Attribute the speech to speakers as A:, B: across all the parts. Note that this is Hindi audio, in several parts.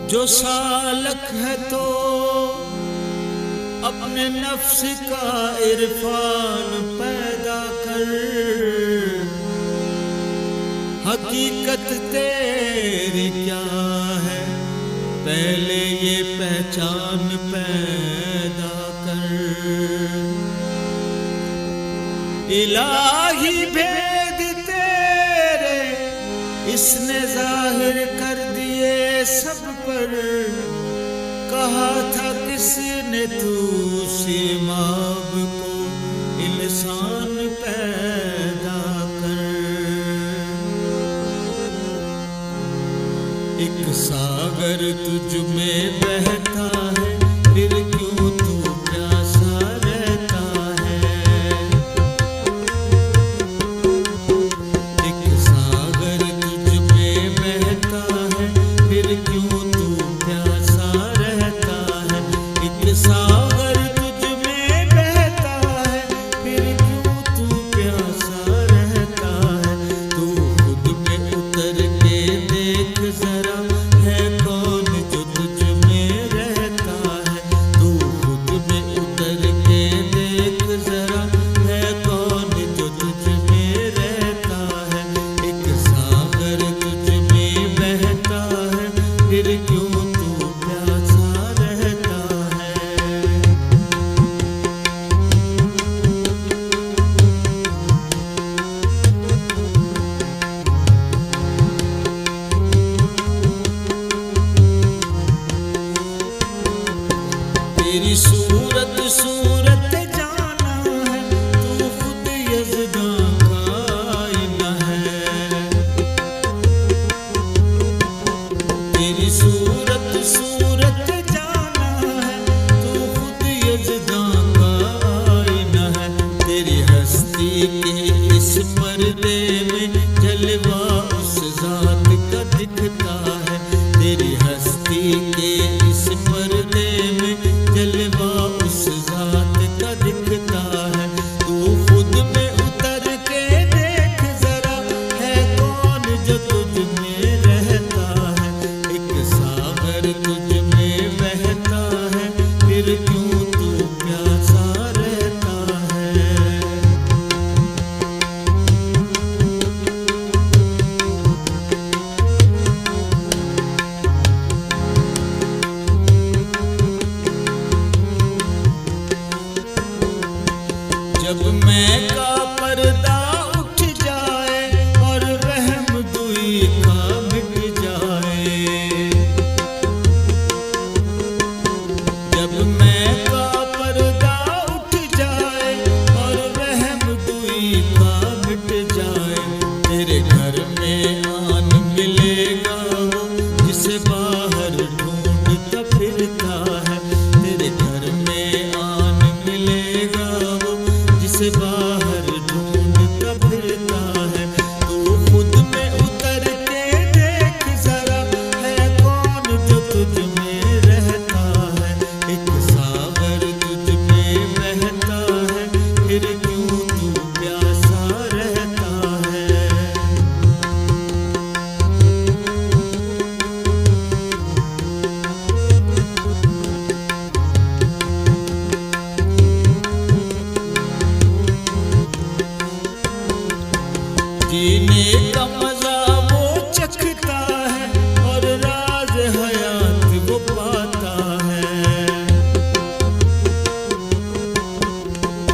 A: जो सालक है तो अपने नफ्स का इरफान पैदा कर, हकीकत तेरी क्या है पहले ये पहचान पैदा कर। इलाही भेद तेरे इसने जाहिर कर दिए सब पर, कहा था किसने तू सीमाब को इंसान पैदा कर। एक सागर तुझ में बहता है फिर क्यों तू प्यासा रहता है। एक सागर तुझ में बहता है फिर क्यों तू प्यासा रहता है। एक सागर तुझ में बहता है फिर क्यों तू प्यासा रहता है। तू खुद में उतर के देख जरा है कौन जो तुझ में रहता है। तू खुद में उतर के देख जरा है कौन जो तुझ में रहता है। एक सागर तुझ में बहता है फिर क्यों तू प्यासा रहता है। तेरी सूरत सूरत जाना है, तू खुद यज़दां का आईना है। तेरी सूरत सूरत जाना है, तू खुद यज़दां का आईना है। तेरी हस्ती के इस पर्दे में जलवा उस ज़ात का दिखता है। तेरी हस्ती के इस पर्दे में जलवा उस ज़ात का दिखता है। तू खुद में उतर के देख जरा है कौन जो तुझ में रहता है। एक सागर तुझ में बहता है फिर क्यों तू प्यासा रहता है। जब मैं का पर्दा उठ जाए और रहम दुई का मिट जाए। जब मैं का पर्दा उठ जाए और रहम दुई का मिट जाए। तेरे घर में आन मिलेगा वो जिसे बाहर ढूंढता फिरता है। तेरे घर में आन मिलेगा वो जिसे बाहर ढूंढता फिरता है। तू खुद में उतर के देख जरा है कौन जो तुझ में रहता है। एक सागर तुझ में बहता है फिर क्यों तू प्यासा रहता है। जीने का मजा वो चखता है और राज हयात वो पाता है।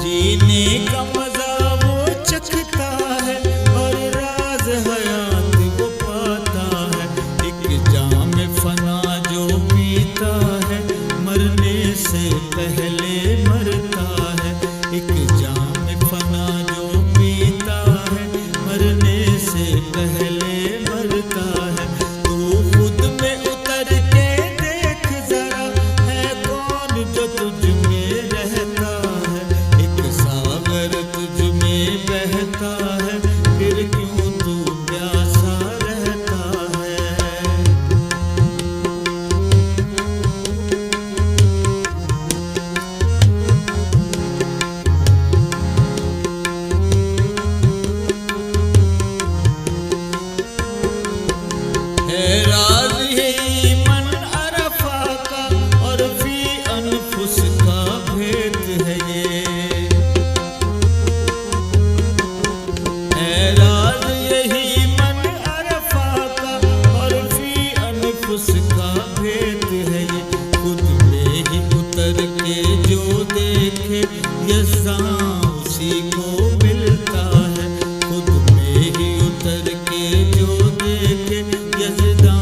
A: जीने का मजा वो चखता है और राज हयात वो पाता है। एक जाम फना जो पीता है मरने से पहले मरता है। एक जाम फना जो पीता है मरने से पहले मरता है। तू खुद में उतर के देख जरा, है कौन जो तुझ में रहता है। एक सागर तुझ में बहता है, फिर क्यों तू प्यासा रहता है। है राज यही मन अरफा का, और फी अनफुस का भेद है ये। है राज यही मन अरफा का, और फी अनफुस का भेद है ये। खुद में ही उतर के जो देखे, यज़्ज़ा उसी को मिलता है। खुद में ही उतर के जो देखे, यज़्दा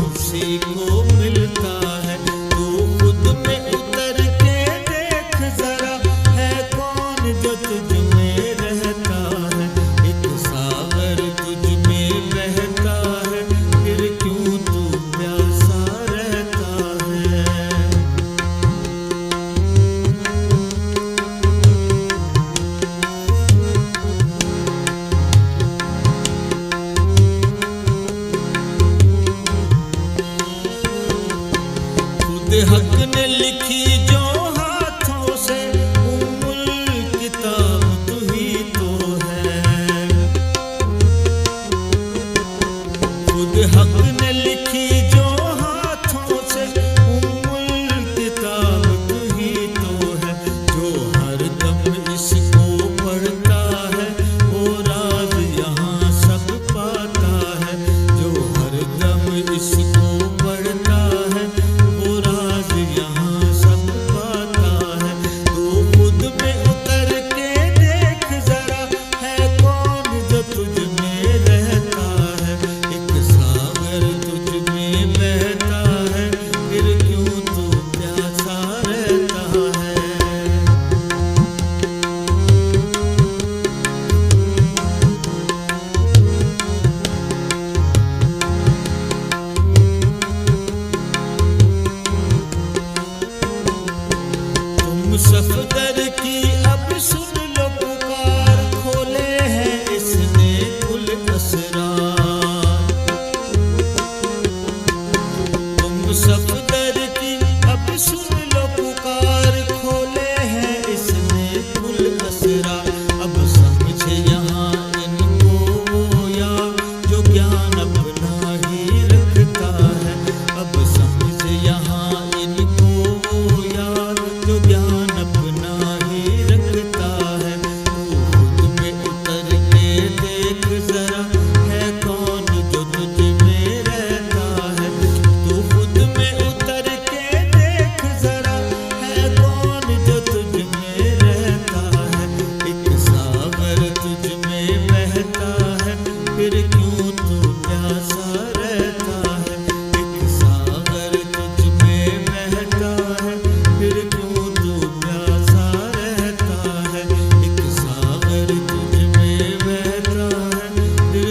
A: उसी को मिलता है। तू खुद में उतर के देख जरा, है कौन जो तुझ में रहता है। एक सागर तुझ में बहता है, फिर क्यों तू प्यासा रहता है। खुद हक ने लिखी जो हाथों से, उम्मुल किताब तू ही तो है। खुद हक ने लिखी जो हाथों से, उम्मुल किताब तू ही तो है। जो हर दम इसको पढ़ता है, वो राज यहाँ सब पाता है। जो हर दम इसको पढ़ता है, वो राज यहाँ सब पाता है। तू खुद में उतर के देख जरा, है कौन जो तुझ में रहता है। एक सागर तुझ में बहता है, फिर क्यों तू प्यासा रहता है। तुम सफदर की अब सुन लो पुकार, खोले हैं इसने कुल असरार। तुम सफदर की अब सुन लो पुकार, खोले हैं इसने कुल असरार। अब समझे यहाँ इनको वो यार, जो ज्ञान अपना ही रखता है। अब समझे यहाँ इनको वो यार, जो ज्ञान अपना ही रखता है। तू खुद में उतर के देख जरा, है कौन जो तुझ में रहता है। तू खुद में उतर के देख जरा, है कौन जो तुझ में रहता है। एक सागर तुझ में बहता है, फिर क्यों तू प्यासा रहता है। एक सागर तुझ में बहता है, फिर क्यों तू प्यासा रहता है। एक सागर तुझ में बहता है, फिर